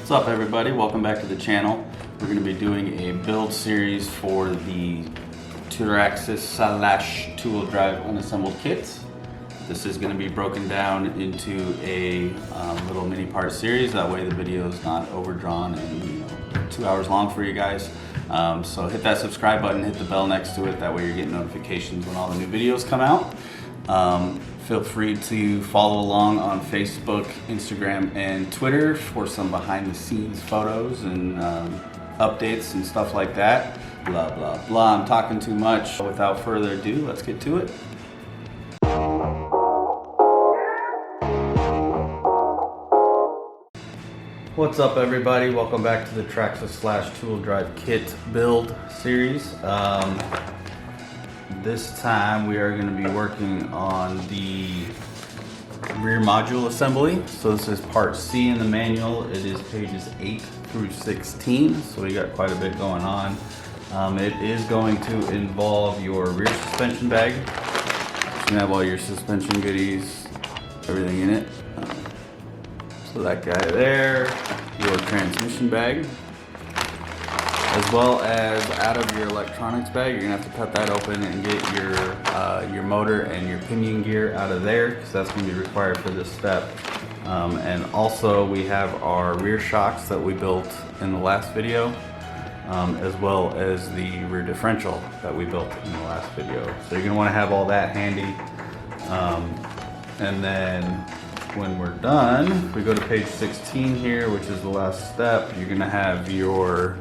What's up everybody, welcome back to the channel. We're going to be doing a build series for the Traxxas / two-wheel drive unassembled kit. This is going to be broken down into a little mini part series, that way the video is not overdrawn and 2 hours long for you guys. So hit that subscribe button, hit the bell next to it, that way you're getting notifications when all the new videos come out. Feel free to follow along on Facebook, Instagram, and Twitter for some behind the scenes photos and updates and stuff like that. Blah, blah, blah. I'm talking too much. Without further ado, let's get to it. What's up everybody? Welcome back to the Traxxas / two-wheel drive kit build series. This time we are going to be working on the rear module assembly. So this is part C in the manual. It is pages 8 through 16, so we got quite a bit going on. It is going to involve your rear suspension bag. You have all your suspension goodies, everything in it. So that guy there, your transmission bag, as well as out of your electronics bag. You're gonna have to cut that open and get your motor and your pinion gear out of there, because that's gonna be required for this step. And also we have our rear shocks that we built in the last video, as well as the rear differential that we built in the last video. So you're gonna wanna have all that handy. And then when we're done, if we go to page 16 here, which is the last step, you're gonna have your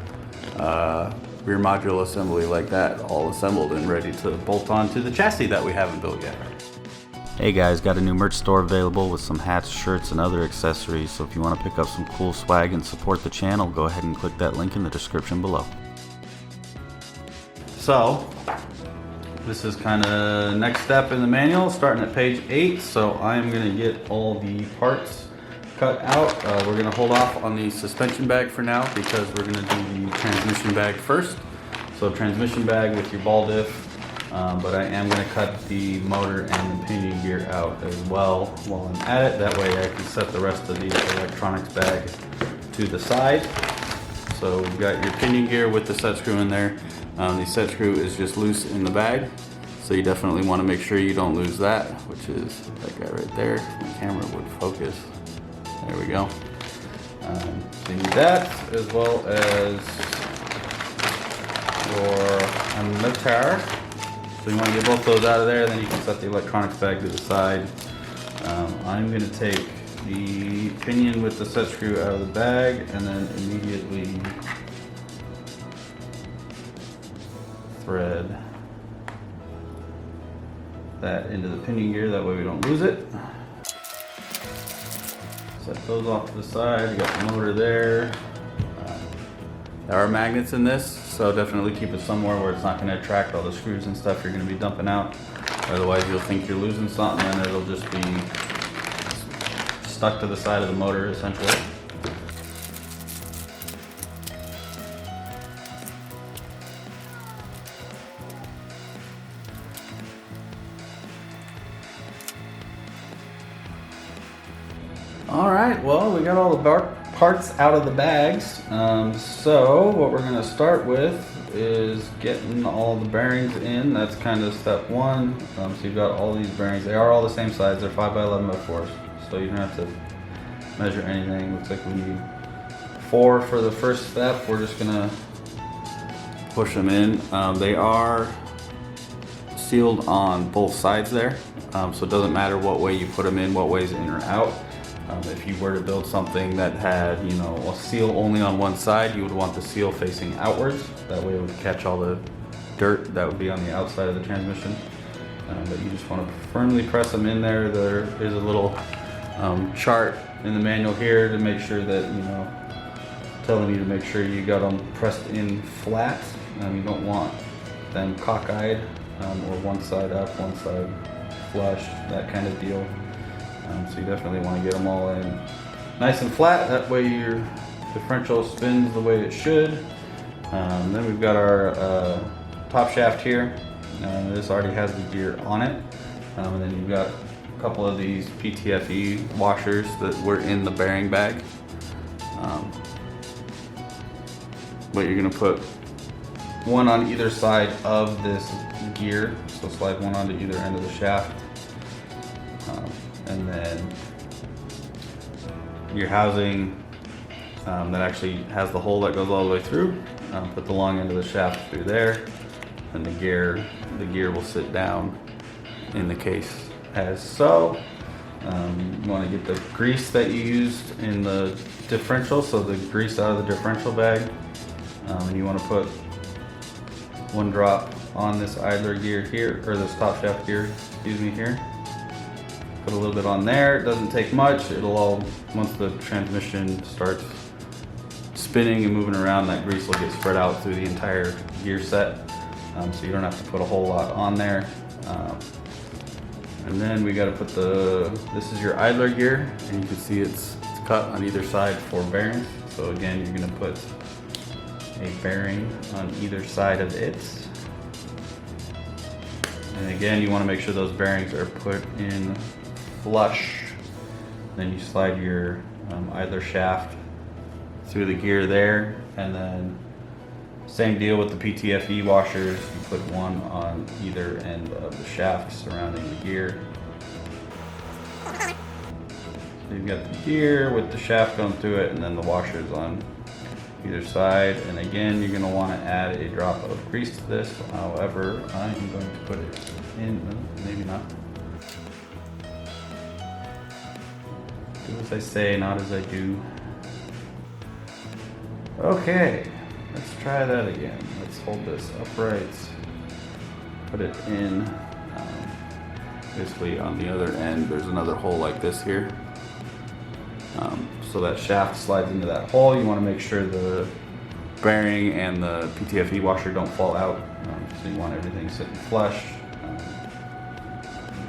rear module assembly like that, all assembled and ready to bolt onto the chassis that we haven't built yet. Hey guys, got a new merch store available with some hats, shirts, and other accessories, so if you want to pick up some cool swag and support the channel, go ahead and click that link in the description below. So this is kind of next step in the manual, starting at page 8. So I'm going to get all the parts cut out. We're going to hold off on the suspension bag for now, because we're going to do the transmission bag first. So transmission bag with your ball diff, but I am going to cut the motor and the pinion gear out as well while I'm at it. That way I can set the rest of the electronics bag to the side. So we've got your pinion gear with the set screw in there. The set screw is just loose in the bag, so you definitely want to make sure you don't lose that, which is that guy right there. If my camera would focus. There we go. So you need that, as well as your emitter. So you want to get both those out of there, then you can set the electronics bag to the side. I'm going to take the pinion with the set screw out of the bag, and then immediately thread that into the pinion gear, that way we don't lose it. Set those off to the side. You got the motor there. There are magnets in this, so definitely keep it somewhere where it's not going to attract all the screws and stuff you're going to be dumping out. Otherwise you'll think you're losing something and it'll just be stuck to the side of the motor essentially. Alright, well, we got all the parts out of the bags. So what we're going to start with is getting all the bearings in. That's kind of step one. So you've got all these bearings. They are all the same size. They're 5x11x4s. So you don't have to measure anything. Looks like we need 4 for the first step. We're just going to push them in. They are sealed on both sides there. So it doesn't matter what way you put them in, what way is in or out. If you were to build something that had, a seal only on one side, you would want the seal facing outwards. That way it would catch all the dirt that would be on the outside of the transmission. But you just want to firmly press them in there. There is a little chart in the manual here to make sure that, telling you to make sure you got them pressed in flat. You don't want them cockeyed, or one side up, one side flush, that kind of deal. So you definitely want to get them all in nice and flat. That way your differential spins the way it should. Then we've got our top shaft here. This already has the gear on it. And then you've got a couple of these PTFE washers that were in the bearing bag. but you're gonna put one on either side of this gear. So slide one onto either end of the shaft. And then your housing that actually has the hole that goes all the way through. Put the long end of the shaft through there, and the gear will sit down in the case as so. You want to get the grease that you used in the differential, so the grease out of the differential bag, and you want to put one drop on this idler gear here, or this top shaft gear, excuse me, here. Put a little bit on there. It doesn't take much. It'll all, once the transmission starts spinning and moving around, that grease will get spread out through the entire gear set, so you don't have to put a whole lot on there. And then we got to put this is your idler gear, and you can see it's cut on either side for bearings. So again, you're going to put a bearing on either side of it. And again, you want to make sure those bearings are put in flush. Then you slide your idler shaft through the gear there, and then same deal with the PTFE washers. You put one on either end of the shaft surrounding the gear. So you've got the gear with the shaft going through it, and then the washers on either side. And again, you're going to want to add a drop of grease to this. However, I am going to put it in, maybe not. Do as I say, not as I do. Okay, let's try that again. Let's hold this upright, put it in, basically on the other end, there's another hole like this here. So that shaft slides into that hole. You want to make sure the bearing and the PTFE washer don't fall out. So you want everything sitting flush. And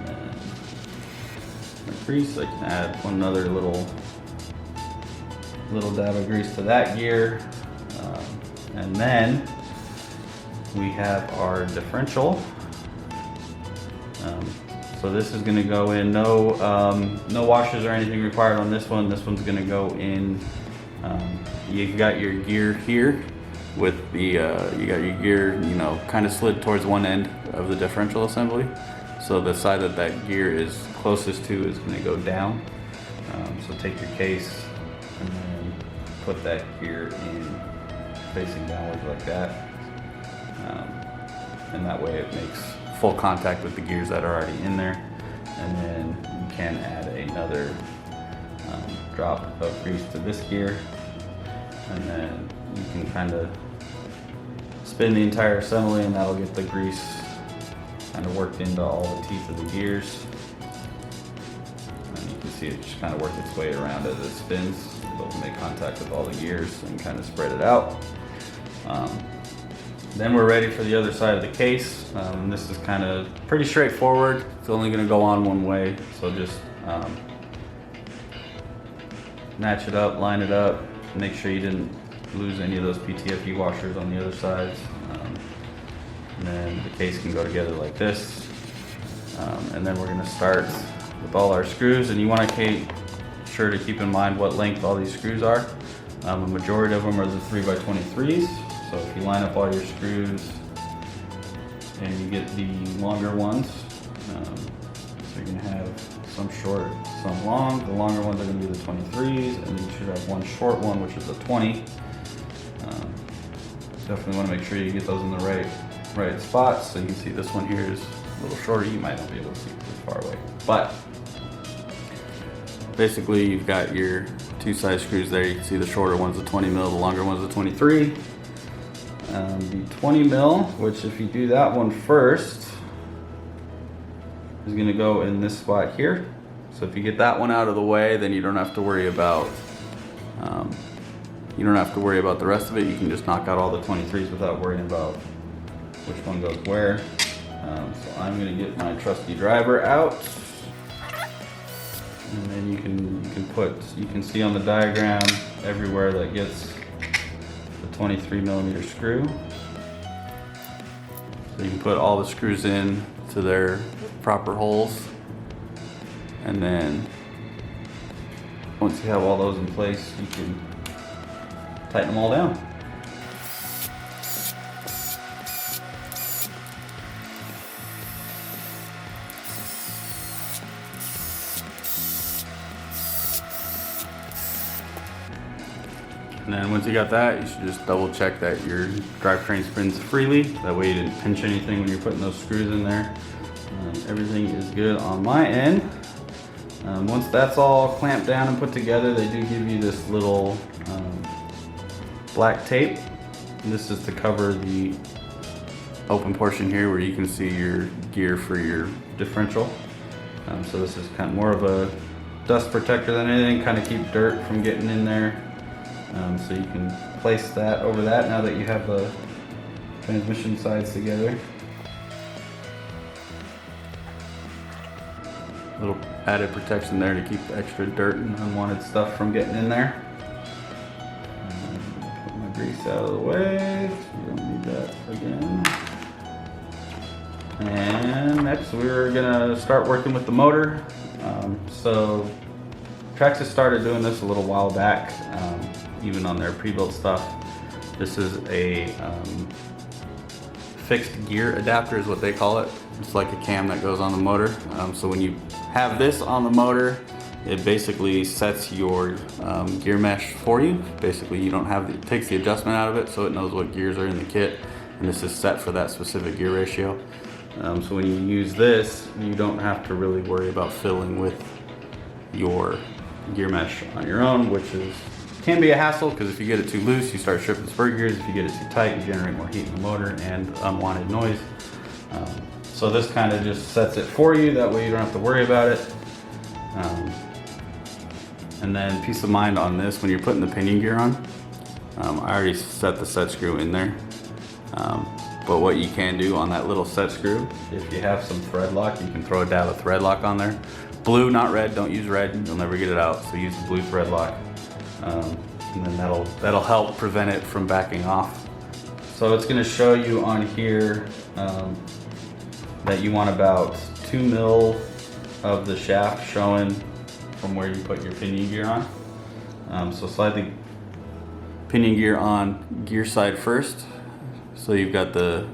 then the grease, I can add one other little dab of grease to that gear. And then we have our differential. So this is going to go in, no washers or anything required on this one. This one's going to go in, you've got your gear here with the, you got your gear, kind of slid towards one end of the differential assembly. So the side that gear is closest to is going to go down. So take your case and then put that gear in facing downwards like that. And that way it makes full contact with the gears that are already in there. And then you can add another drop of grease to this gear, and then you can kind of spin the entire assembly, and that'll get the grease kind of worked into all the teeth of the gears. And you can see it just kind of work its way around as it spins. It'll make contact with all the gears and kind of spread it out. Then we're ready for the other side of the case. This is kind of pretty straightforward. It's only going to go on one way, so just match it up, line it up, make sure you didn't lose any of those PTFE washers on the other sides. And then the case can go together like this. And then we're going to start with all our screws, and you want to make sure to keep in mind what length all these screws are. A majority of them are the 3x23s. So if you line up all your screws and you get the longer ones, so you're going to have some short, some long. The longer ones are going to be the 23s, and then you should have one short one, which is a 20. Definitely want to make sure you get those in the right spots. So you can see this one here is a little shorter. You might not be able to see it this far away, but basically you've got your two size screws there. You can see the shorter one's a 20 mil, the longer one's a 23. The 20 mil, which if you do that one first, is going to go in this spot here. So if you get that one out of the way, then you don't have to worry about the rest of it. You can just knock out all the 23s without worrying about which one goes where. So I'm going to get my trusty driver out, and then you can see on the diagram everywhere that gets 23 millimeter screw. So you can put all the screws in to their proper holes, and then once you have all those in place, you can tighten them all down. And then once you got that, you should just double check that your drivetrain spins freely. That way you didn't pinch anything when you're putting those screws in there. Everything is good on my end. Once that's all clamped down and put together, they do give you this little black tape. And this is to cover the open portion here where you can see your gear for your differential. So this is kind of more of a dust protector than anything, kind of keep dirt from getting in there. So you can place that over that now that you have the transmission sides together. Little added protection there to keep the extra dirt and unwanted stuff from getting in there. Put my grease out of the way, you don't need that again. And next we're gonna start working with the motor. So Traxxas started doing this a little while back, even on their pre-built stuff. This is a fixed gear adapter is what they call it. It's like a cam that goes on the motor. So when you have this on the motor, it basically sets your gear mesh for you. Basically, you don't have it takes the adjustment out of it, so it knows what gears are in the kit, and this is set for that specific gear ratio. So when you use this, you don't have to really worry about fiddling with your gear mesh on your own, which can be a hassle because if you get it too loose, you start stripping spur gears. If you get it too tight, you generate more heat in the motor and unwanted noise. So this kind of just sets it for you. That way you don't have to worry about it. And then peace of mind on this, when you're putting the pinion gear on, I already set the set screw in there. But what you can do on that little set screw, if you have some thread lock, you can throw a dab of thread lock on there. Blue, not red, don't use red, you'll never get it out, so use the blue thread lock. And then that'll help prevent it from backing off. So it's gonna show you on here that you want about 2 mil of the shaft showing from where you put your pinion gear on. So slide the pinion gear on gear side first. So you've got the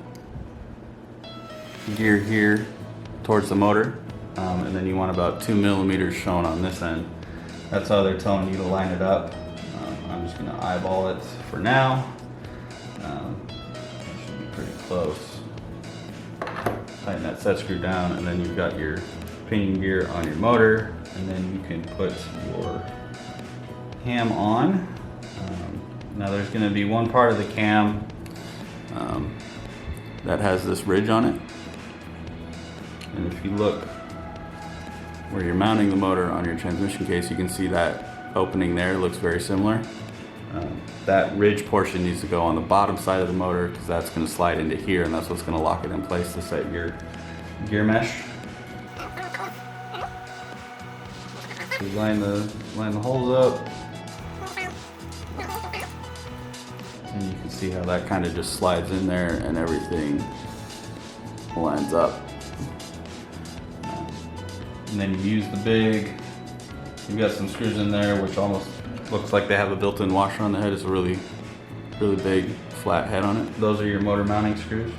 gear here towards the motor, and then you want about 2 millimeters shown on this end. That's how they're telling you to line it up. I'm just gonna eyeball it for now. That should be pretty close. Tighten that set screw down, and then you've got your pinion gear on your motor, and then you can put your cam on. Now there's gonna be one part of the cam that has this ridge on it. And if you look where you're mounting the motor on your transmission case, you can see that opening there looks very similar. That ridge portion needs to go on the bottom side of the motor because that's going to slide into here, and that's what's going to lock it in place to set your gear mesh. So line the holes up, and you can see how that kind of just slides in there and everything lines up. And then you use the big, you've got some screws in there which almost looks like they have a built-in washer on the head. It's a really big flat head on it. Those are your motor mounting screws.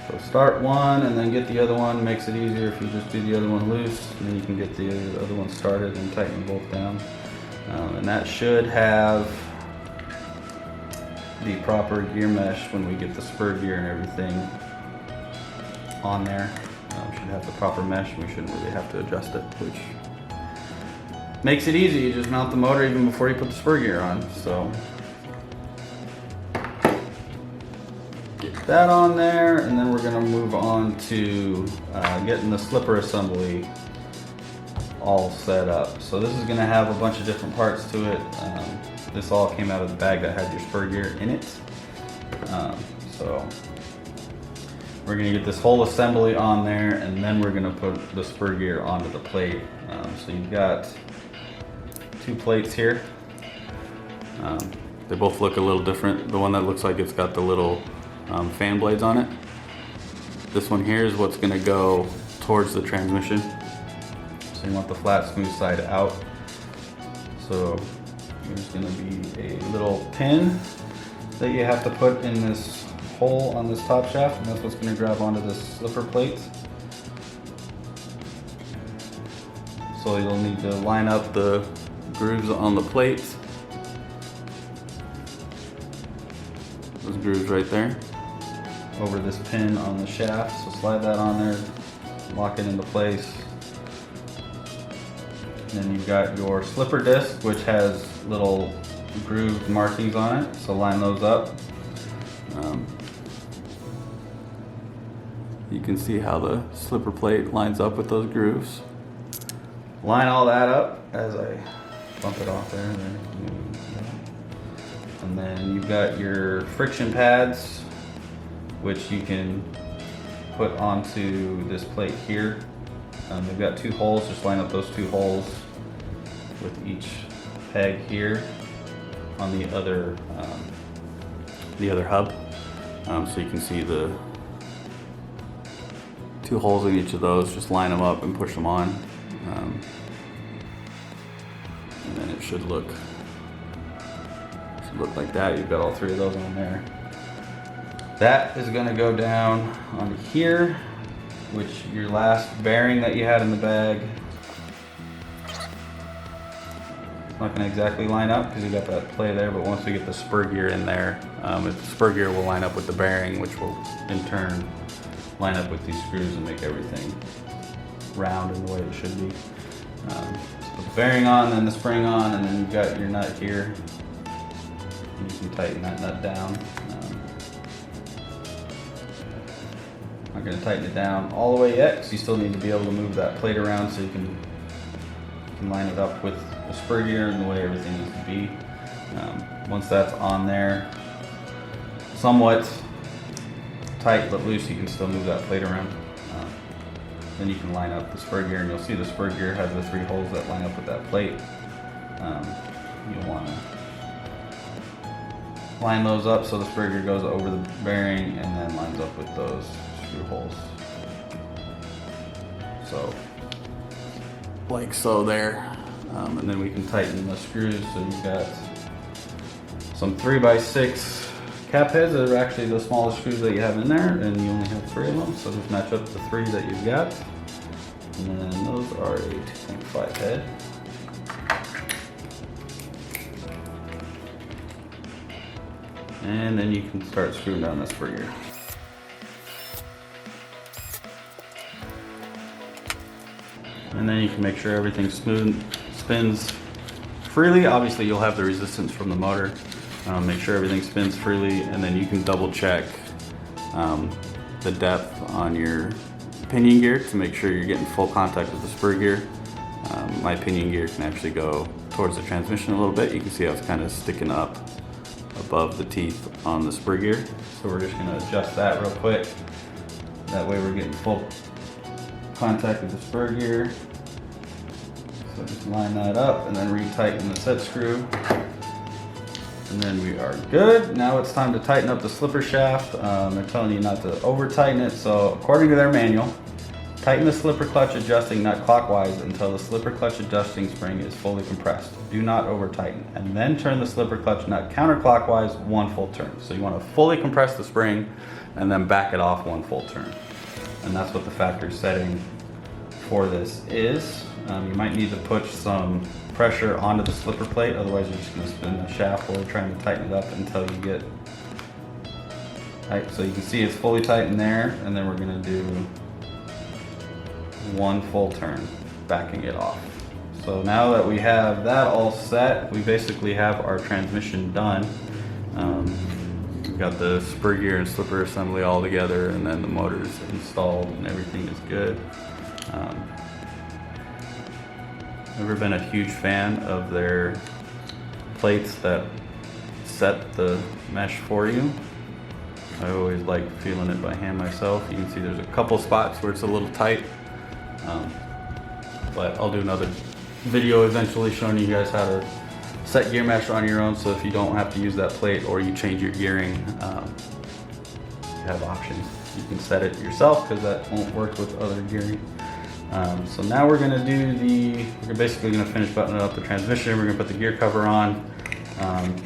So start one and then get the other one. Makes it easier if you just do the other one loose, and then you can get the other one started and tighten them both down. And that should have the proper gear mesh when we get the spur gear and everything on there. Should have the proper mesh. We shouldn't really have to adjust it, which makes it easy. You just mount the motor even before you put the spur gear on. So get that on there, and then we're going to move on to getting the slipper assembly all set up. So this is going to have a bunch of different parts to it. This all came out of the bag that had your spur gear in it. So we're going to get this whole assembly on there, and then we're going to put the spur gear onto the plate. So you've got 2 plates here. They both look a little different. The one that looks like it's got the little fan blades on it. This one here is what's going to go towards the transmission. So you want the flat, smooth side out. So there's going to be a little pin that you have to put in this hole on this top shaft, and that's what's going to grab onto this slipper plate. So you'll need to line up the grooves on the plate. Those grooves right there over this pin on the shaft. So slide that on there, lock it into place. And then you've got your slipper disc, which has little groove markings on it. So line those up. You can see how the slipper plate lines up with those grooves. Line all that up as I bump it off there. And then you've got your friction pads, which you can put onto this plate here. They've got 2 holes, just line up those 2 holes with each peg here on the other hub. So you can see the 2 holes in each of those, just line them up and push them on. And then it should look like that. You've got all 3 of those on there. That is going to go down onto here, which your last bearing that you had in the bag. It's not going to exactly line up because you got that play there, but once we get the spur gear in there, the spur gear will line up with the bearing, which will in turn line up with these screws and make everything round in the way it should be. Put the bearing on, then the spring on, and then you've got your nut here. You can tighten that nut down. I'm not going to tighten it down all the way yet, because you still need to be able to move that plate around so you can line it up with the spur gear and the way everything needs to be. Once that's on there, somewhat tight but loose, you can still move that plate around. Then you can line up the spur gear, and you'll see the spur gear has the 3 holes that line up with that plate. You'll want to line those up so the spur gear goes over the bearing and then lines up with those screw holes. So, like so there. And then we can tighten the screws. So you've got some 3x6 cap heads that are actually the smallest screws that you have in there, and you only have 3 of them, so just match up the 3 that you've got. And then those are a 2.5 head. And then you can start screwing down this spur gear. And then you can make sure everything's smooth, spins freely. Obviously you'll have the resistance from the motor. Make sure everything spins freely, and then you can double check the depth on your pinion gear to make sure you're getting full contact with the spur gear. My pinion gear can actually go towards the transmission a little bit. You can see how it's kind of sticking up above the teeth on the spur gear. So we're just going to adjust that real quick. That way we're getting full contact with the spur gear. So just line that up and then retighten the set screw. And then we are good. Now it's time to tighten up the slipper shaft. They're telling you not to over tighten it. So according to their manual, tighten the slipper clutch adjusting nut clockwise until the slipper clutch adjusting spring is fully compressed. Do not over tighten. And then turn the slipper clutch nut counterclockwise 1 full turn. So you want to fully compress the spring and then back it off 1 full turn. And that's what the factory setting for this is. You might need to put some pressure onto the slipper plate, otherwise you're just going to spin the shaft while we're trying to tighten it up until you get tight. So you can see it's fully tightened there, and then we're going to do 1 full turn, backing it off. So now that we have that all set, we basically have our transmission done. We've got the spur gear and slipper assembly all together, and then the motor's installed and everything is good. Never been a huge fan of their plates that set the mesh for you. I always like feeling it by hand myself. You can see there's a couple spots where it's a little tight, but I'll do another video eventually showing you guys how to set gear mesh on your own, so if you don't have to use that plate or you change your gearing, you have options. You can set it yourself because that won't work with other gearing. So now we're we're basically gonna finish buttoning up the transmission. We're gonna put the gear cover on. And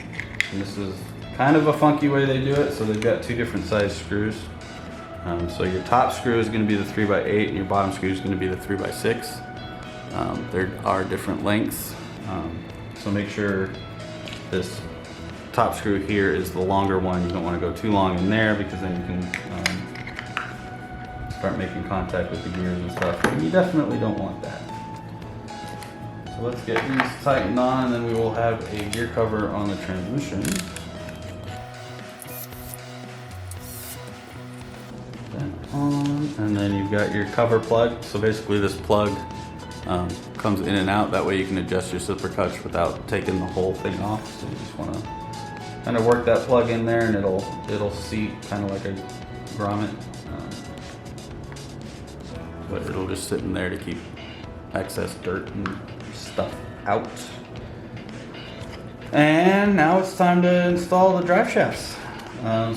this is kind of a funky way they do it. So they've got 2 different size screws. So your top screw is gonna be the 3x8 and your bottom screw is gonna be the 3x6. There are different lengths. So make sure this top screw here is the longer one. You don't want to go too long in there because then you can start making contact with the gears and stuff. And you definitely don't want that. So let's get these tightened on, and then we will have a gear cover on the transmission. And then you've got your cover plug. So basically this plug comes in and out. That way you can adjust your zipper clutch without taking the whole thing off. So you just want to kind of work that plug in there, and it'll seat kind of like a grommet. But it'll just sit in there to keep excess dirt and stuff out. And now it's time to install the drive shafts.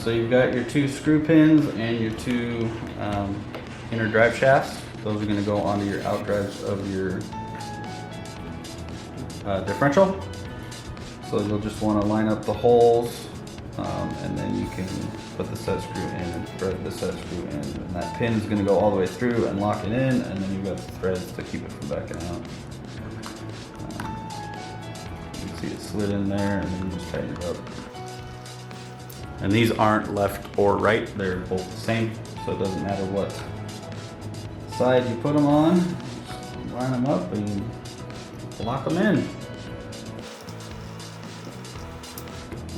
So you've got your 2 screw pins and your 2 inner drive shafts. Those are going to go onto your out drives of your differential. So you'll just want to line up the holes, and then you can put the set screw in and thread the set screw in. And that pin is going to go all the way through and lock it in, and then you've got the threads to keep it from backing out. You can see it slid in there, and then you just tighten it up. And these aren't left or right, they're both the same, so it doesn't matter what side you put them on. Just line them up and lock them in.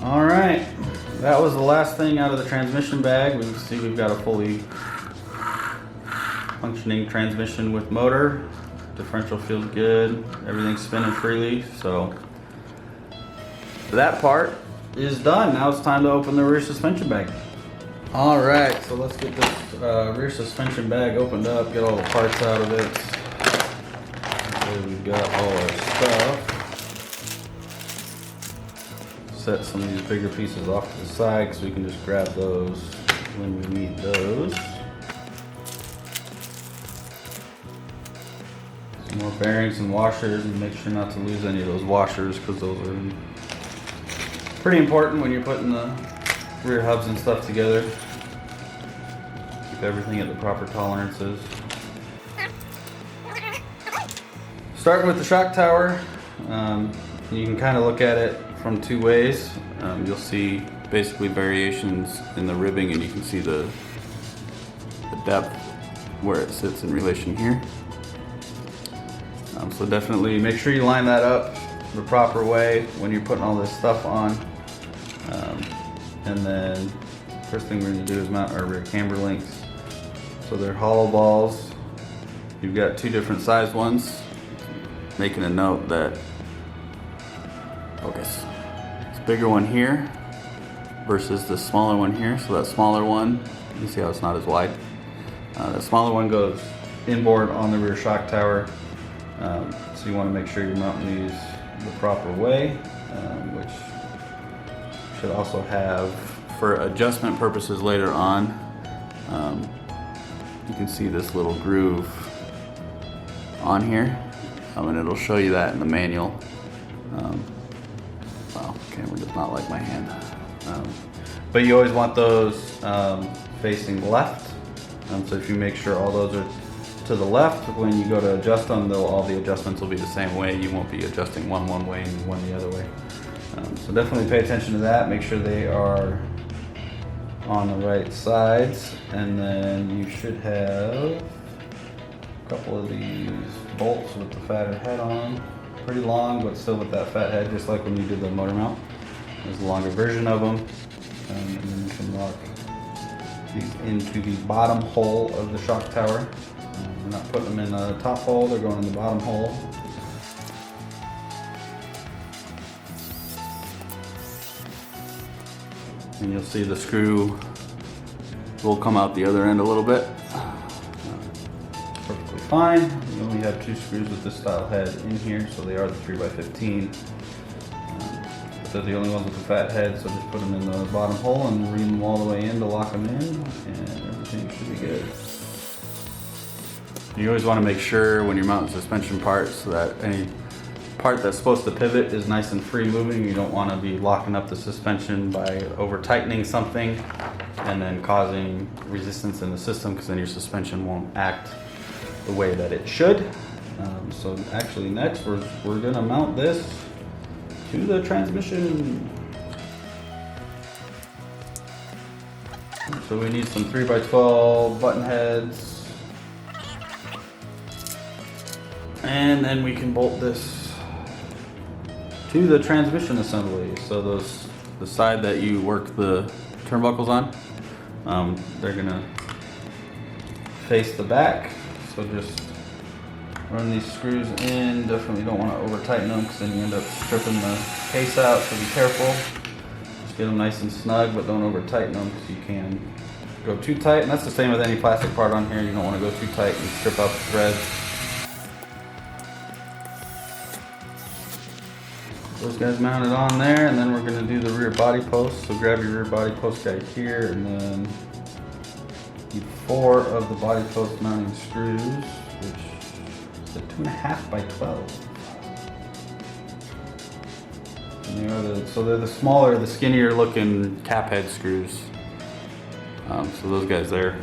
All right, that was the last thing out of the transmission bag. We can see we've got a fully functioning transmission with motor. Differential feels good, everything's spinning freely, so that part is done. Now it's time to open the rear suspension bag. All right, so let's get this rear suspension bag opened up, get all the parts out of it. So we've got all our stuff. Set some of these bigger pieces off to the side because we can just grab those when we need those. Some more bearings and washers, and make sure not to lose any of those washers because those are pretty important when you're putting the rear hubs and stuff together. Keep everything at the proper tolerances. Starting with the shock tower, you can kind of look at it from 2 ways. You'll see basically variations in the ribbing, and you can see the depth where it sits in relation here. So definitely make sure you line that up the proper way when you're putting all this stuff on. And then first thing we're going to do is mount our rear camber links. So they're hollow balls. You've got 2 different size ones. Making a note that, focus, this bigger one here versus the smaller one here. So that smaller one, you can see how it's not as wide. The smaller one goes inboard on the rear shock tower. So you want to make sure you're mounting these the proper way, which should also have, for adjustment purposes later on, you can see this little groove on here, and it'll show you that in the manual. Wow, camera does not like my hand. But you always want those facing left. So if you make sure all those are to the left, when you go to adjust them, all the adjustments will be the same way. You won't be adjusting one way and one the other way. So definitely pay attention to that. Make sure they are on the right sides. And then you should have a couple of these bolts with the fatter head on. Pretty long, but still with that fat head, just like when you did the motor mount. There's a longer version of them. And then you can lock these into the bottom hole of the shock tower. We're not putting them in the top hole, they're going in the bottom hole. And you'll see the screw will come out the other end a little bit. Perfectly fine. We only have 2 screws with this style head in here, so they are the 3x15. But they're the only ones with the fat head, so just put them in the bottom hole and ream them all the way in to lock them in, and everything should be good. You always want to make sure when you're mounting suspension parts that any part that's supposed to pivot is nice and free moving. You don't want to be locking up the suspension by over tightening something and then causing resistance in the system, because then your suspension won't act the way that it should. So actually next we're going to mount this to the transmission. So we need some 3x12 button heads. And then we can bolt this to the transmission assembly. So the side that you work the turnbuckles on, they're gonna face the back. So just run these screws in. Definitely don't want to over tighten them because then you end up stripping the case out, so be careful. Just get them nice and snug, but don't over tighten them because you can go too tight. And that's the same with any plastic part on here. You don't want to go too tight and strip out the threads. Those guys mounted on there, and then we're going to do the rear body post. So grab your rear body post guy here, and then need 4 of the body post mounting screws, which is a 2.5 by 12. And so they're the smaller, the skinnier looking cap head screws. So those guys there.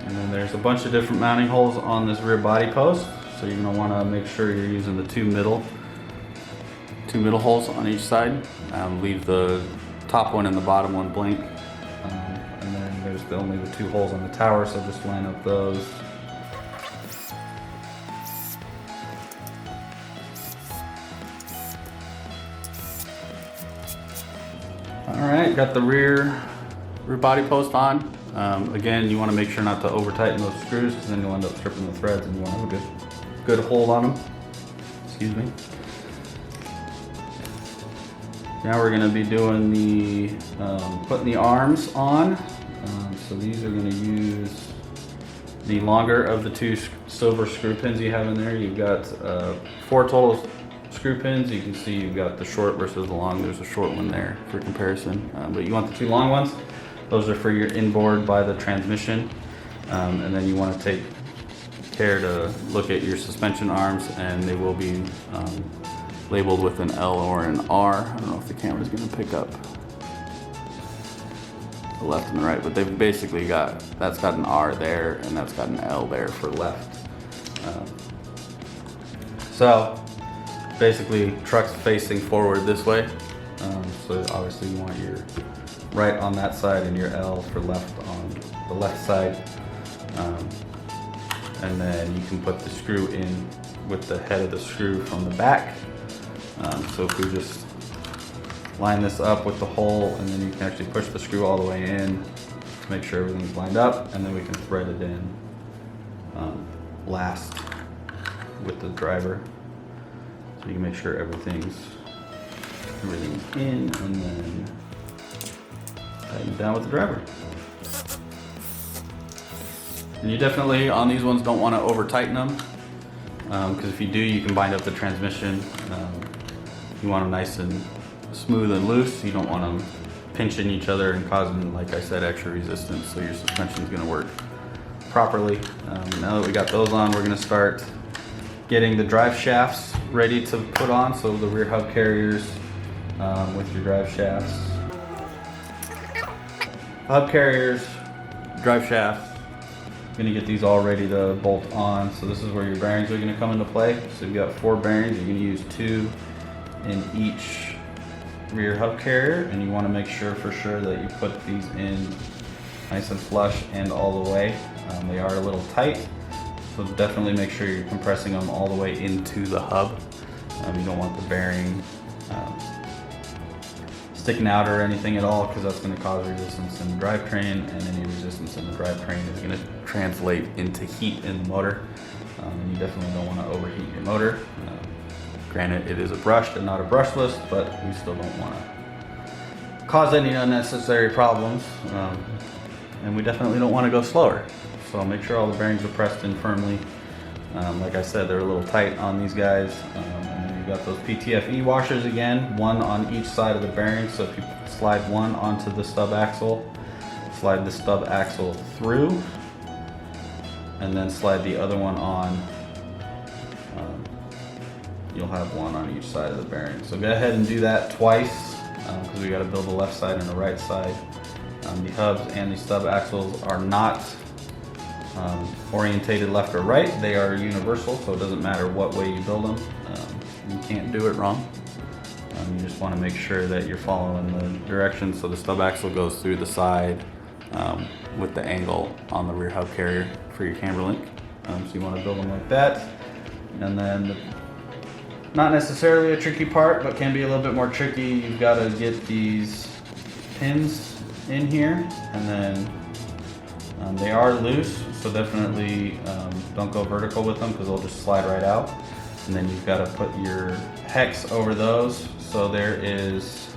And then there's a bunch of different mounting holes on this rear body post. So you're going to want to make sure you're using the two middle holes on each side. Leave the top one and the bottom one blank. And then there's only the 2 holes on the tower, so just line up those. Alright, got the rear body post on. Again, you want to make sure not to over tighten those screws because then you'll end up stripping the threads, and you want to have a good hold on them. Excuse me. Now we're going to be doing the putting the arms on. So these are going to use the longer of the 2 silver screw pins you have in there. You've got 4 total screw pins. You can see you've got the short versus the long. There's a short one there for comparison, but you want the 2 long ones. Those are for your inboard by the transmission, and then you want to take care to look at your suspension arms, and they will be labeled with an L or an R. I don't know if the camera's going to pick up the left and the right, but they've basically that's got an R there and that's got an L there for left. So basically truck's facing forward this way, so obviously you want your right on that side and your L for left on the left side. And then you can put the screw in with the head of the screw from the back. So if we just line this up with the hole, and then you can actually push the screw all the way in to make sure everything's lined up, and then we can thread it in last with the driver. So you can make sure everything's in, and then tighten down with the driver. And you definitely, on these ones, don't want to over tighten them, because if you do, you can bind up the transmission. You want them nice and smooth and loose. You don't want them pinching each other and causing, like I said, extra resistance, so your suspension is going to work properly. Now that we got those on, we're going to start getting the drive shafts ready to put on. So the rear hub carriers with your drive shafts. Hub carriers, drive shafts. Going to get these all ready to bolt on. So this is where your bearings are going to come into play. So you've got 4 bearings. You're going to use 2 in each rear hub carrier, and you want to make sure for sure that you put these in nice and flush and all the way. They are a little tight, so definitely make sure you're compressing them all the way into the hub. You don't want the bearing sticking out or anything at all, because that's going to cause resistance in the drivetrain, and any resistance in the drivetrain is going to translate into heat in the motor. And you definitely don't want to overheat your motor. Granted, it is a brushed and not a brushless, but we still don't want to cause any unnecessary problems. And we definitely don't want to go slower. So make sure all the bearings are pressed in firmly. Like I said, they're a little tight on these guys. And then you've got those PTFE washers again, 1 on each side of the bearing. So if you slide 1 onto the stub axle, slide the stub axle through, and then slide the other one on. You'll have 1 on each side of the bearing. So go ahead and do that twice, because we got to build the left side and the right side. The hubs and the stub axles are not orientated left or right. They are universal, so it doesn't matter what way you build them. You can't do it wrong. You just want to make sure that you're following the directions. So the stub axle goes through the side with the angle on the rear hub carrier for your camber link. So you want to build them like that. And then, not necessarily a tricky part, but can be a little bit more tricky. You've got to get these pins in here, and then they are loose, so definitely don't go vertical with them because they'll just slide right out. And then you've got to put your hex over those. So there's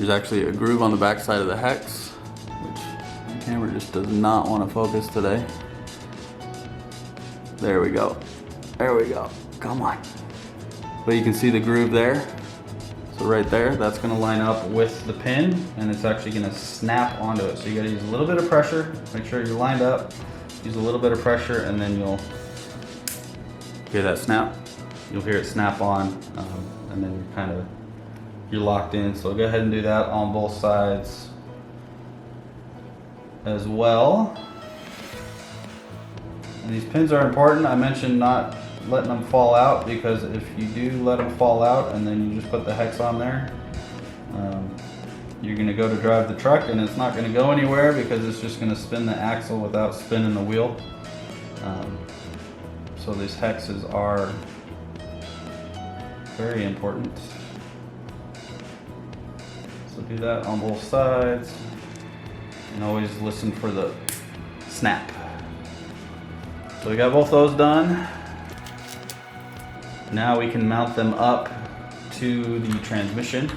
actually a groove on the back side of the hex, which the camera just does not want to focus today. There we go. There we go. Come on. But you can see the groove there. So right there, that's going to line up with the pin, and it's actually going to snap onto it. So you got to use a little bit of pressure. Make sure you're lined up. Use a little bit of pressure, and then you'll hear that snap. You'll hear it snap on, and then you're locked in. So go ahead and do that on both sides as well. And these pins are important. I mentioned not letting them fall out, because if you do let them fall out and then you just put the hex on there, you're going to go to drive the truck and it's not going to go anywhere, because it's just going to spin the axle without spinning the wheel. So these hexes are very important. So do that on both sides, and always listen for the snap. So we got both those done. Now we can mount them up to the transmission,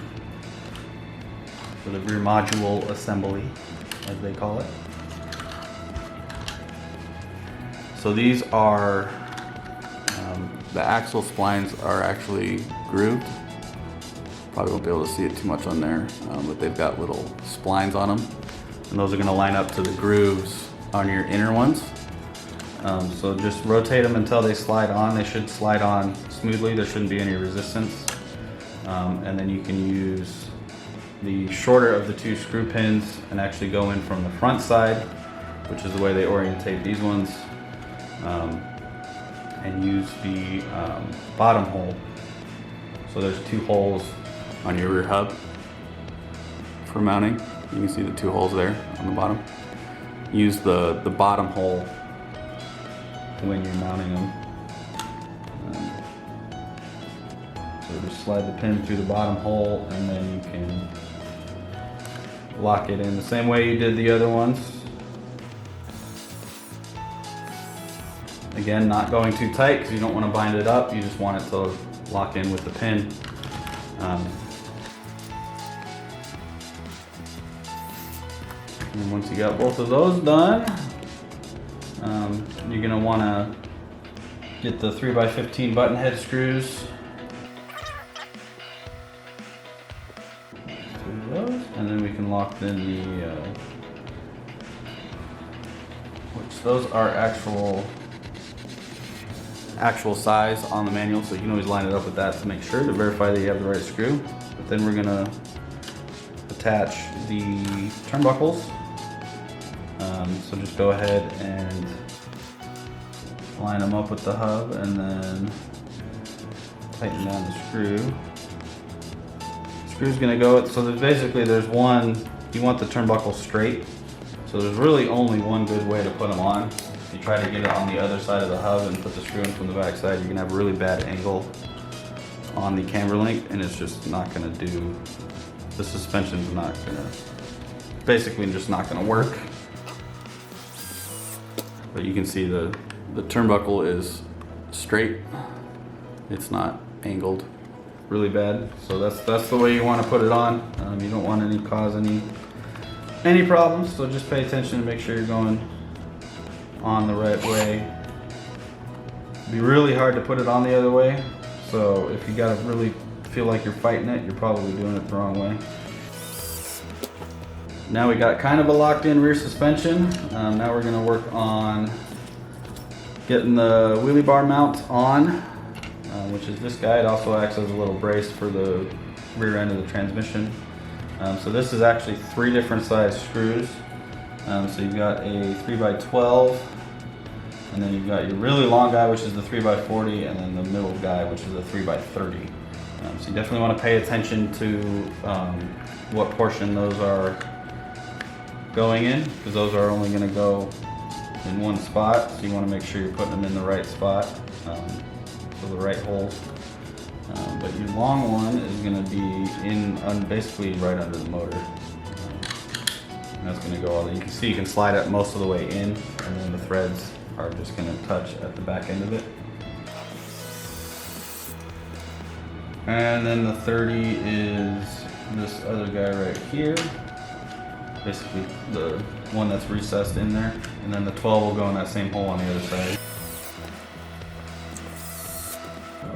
for the rear module assembly, as they call it. So these are, the axle splines are actually grooved. Probably won't be able to see it too much on there, but they've got little splines on them. And those are going to line up to the grooves on your inner ones. So just rotate them until they slide on. They should slide on smoothly. There shouldn't be any resistance. And then you can use the shorter of the two screw pins and actually go in from the front side, which is the way they orientate these ones, and use the bottom hole. So there's two holes on your rear hub for mounting. You can see the two holes there on the bottom. Use the bottom hole when you're mounting them. So just slide the pin through the bottom hole, and then you can lock it in the same way you did the other ones. Again, not going too tight because you don't want to bind it up. You just want it to lock in with the pin. And once you got both of those done, you're going to want to get the 3x15 button head screws. And then we can lock in the, which those are actual size on the manual, so you can always line it up with that to make sure, to verify that you have the right screw. But then we're gonna attach the turnbuckles. So just go ahead and line them up with the hub, and then tighten down the screw. Screw's gonna go, so there's one, you want the turnbuckle straight. So there's really only one good way to put them on. If you try to get it on the other side of the hub and put the screw in from the back side, you're gonna have a really bad angle on the camber link, and it's just not gonna do, the suspension's not gonna, basically just not gonna work. But you can see the turnbuckle is straight. It's not angled really bad. So that's the way you want to put it on. You don't want to cause any problems. So just pay attention and make sure you're going on the right way. It'd be really hard to put it on the other way. So if you gotta really feel like you're fighting it, you're probably doing it the wrong way. Now we got kind of a locked in rear suspension. Now we're gonna work on getting the wheelie bar mount on, which is this guy. It also acts as a little brace for the rear end of the transmission. So this is actually 3 different size screws. So you've got a 3x12, and then you've got your really long guy, which is the 3x40, and then the middle guy, which is the 3x30. So you definitely want to pay attention to what portion those are going in, because those are only going to go in one spot, so you want to make sure you're putting them in the right spot, so the right hole. But your long one is going to be in basically right under the motor. And that's going to go all the, you can see you can slide it most of the way in, and then the threads are just going to touch at the back end of it. And then the 30 is this other guy right here, basically the one that's recessed in there, and then the 12 will go in that same hole on the other side.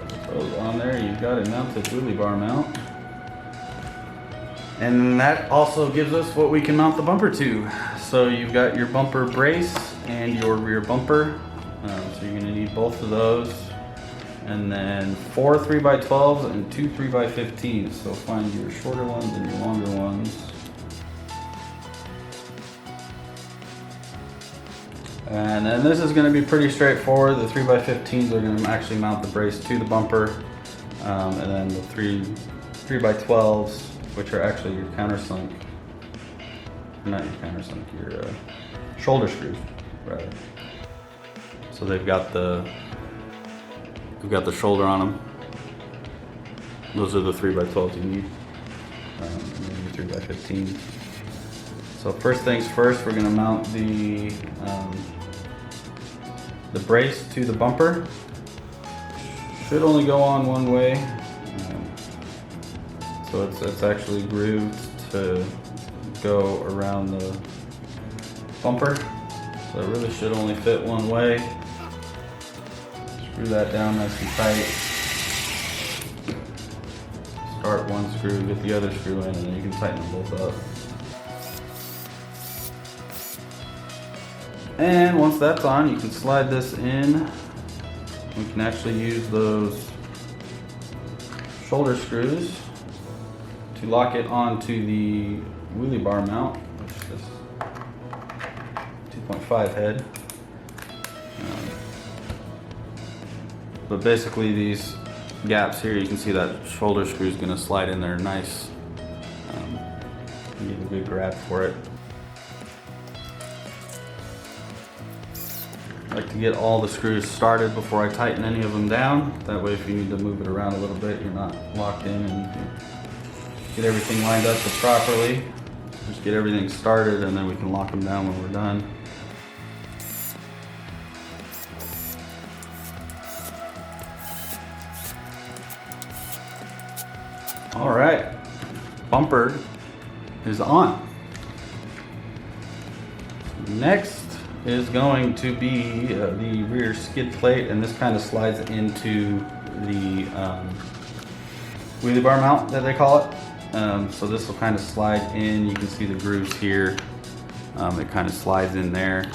Put those on there, you've got a mounted wheelie bar mount. And that also gives us what we can mount the bumper to. So you've got your bumper brace and your rear bumper. So you're gonna need both of those. And then 4 3x12s and 2 3x15s. So find your shorter ones and your longer ones. And then this is gonna be pretty straightforward. The 3x15s are gonna actually mount the brace to the bumper. And then the 3x12s, which are actually your countersunk, not your countersunk, your shoulder screws, rather. So they've got the shoulder on them. Those are the 3x12s you need, and then your 3x15s. So first things first, we're going to mount the brace to the bumper. Should only go on one way. So it's actually grooved to go around the bumper. So it really should only fit one way. Screw that down nice and tight. Start one screw, get the other screw in, and then you can tighten them both up. And once that's on, you can slide this in. We can actually use those shoulder screws to lock it onto the wheelie bar mount, which is this 2.5 head. But basically these gaps here, you can see that shoulder screw is going to slide in there nice. You get a good grab for it. I like to get all the screws started before I tighten any of them down. That way if you need to move it around a little bit, you're not locked in, and you can get everything lined up properly. Just get everything started and then we can lock them down when we're done. All right, bumper is on. Next is going to be the rear skid plate, and this kind of slides into the wheelie bar mount that they call it. So this will kind of slide in. You can see the grooves here. It kind of slides in there.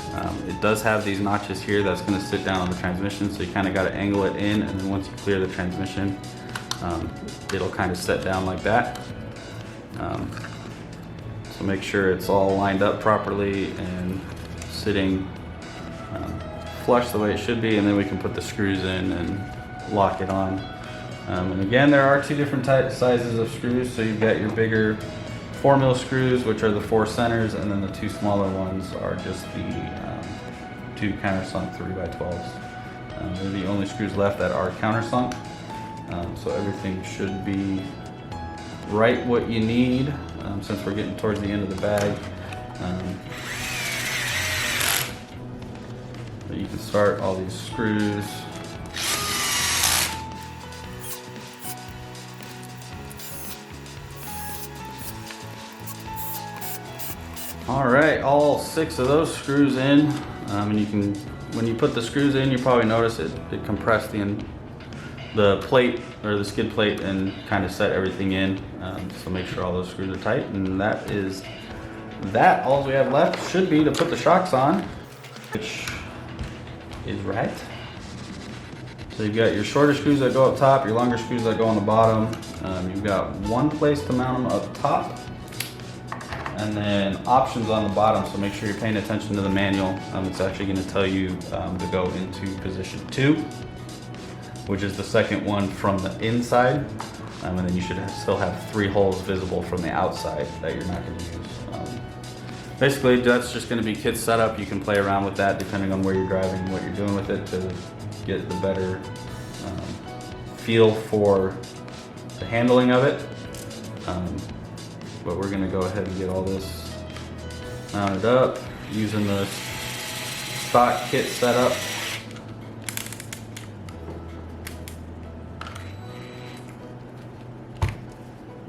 It does have these notches here that's going to sit down on the transmission, so you kind of got to angle it in, and then once you clear the transmission, it'll kind of set down like that. So make sure it's all lined up properly and sitting flush the way it should be, and then we can put the screws in and lock it on. And again, there are two different sizes of screws. So you've got your bigger 4mm screws, which are the 4 centers, and then the 2 smaller ones are just the 2 countersunk 3x12s. They're the only screws left that are countersunk. So everything should be right what you need, since we're getting towards the end of the bag. But you can start all these screws. All right, all 6 of those screws in, and you can, when you put the screws in, you probably notice it compressed the plate or the skid plate and kind of set everything in. So make sure all those screws are tight, and that is that. All we have left should be to put the shocks on, which is right. So you've got your shorter screws that go up top, your longer screws that go on the bottom. You've got one place to mount them up top, and then options on the bottom, so make sure you're paying attention to the manual. It's actually going to tell you to go into position 2, which is the second one from the inside, and then you should still have 3 holes visible from the outside that you're not going to use. Basically, that's just going to be kit setup. You can play around with that depending on where you're driving and what you're doing with it to get the better feel for the handling of it. But we're going to go ahead and get all this mounted up using the stock kit setup.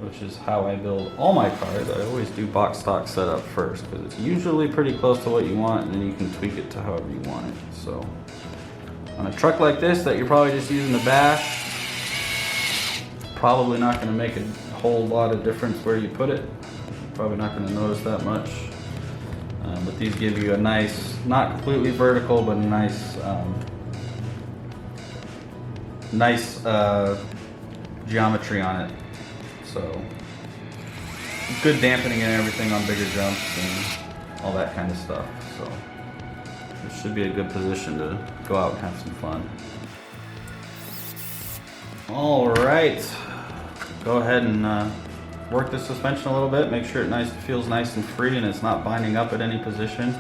Which is how I build all my cars. I always do box stock setup first because it's usually pretty close to what you want, and then you can tweak it to however you want it. So on a truck like this that you're probably just using the bash, probably not going to make a whole lot of difference where you put it. Probably not going to notice that much. But these give you a nice, not completely vertical, but a nice geometry on it. So good dampening and everything on bigger jumps and all that kind of stuff. So this should be a good position to go out and have some fun. All right, go ahead and work the suspension a little bit. Make sure it feels nice and free and it's not binding up at any position.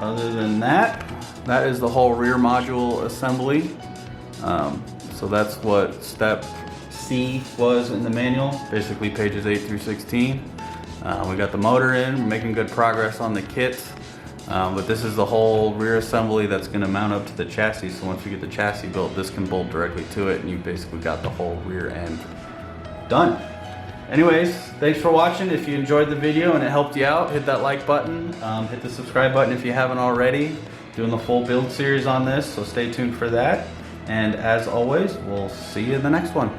Other than that, that is the whole rear module assembly. So that's what step C was in the manual, basically pages 8 through 16. We got the motor in, we're making good progress on the kit, but this is the whole rear assembly that's going to mount up to the chassis. So once we get the chassis built, this can bolt directly to it, and you've basically got the whole rear end done. Anyways, thanks for watching. If you enjoyed the video and it helped you out, hit that like button, hit the subscribe button if you haven't already. Doing the full build series on this, so stay tuned for that. And as always, we'll see you in the next one.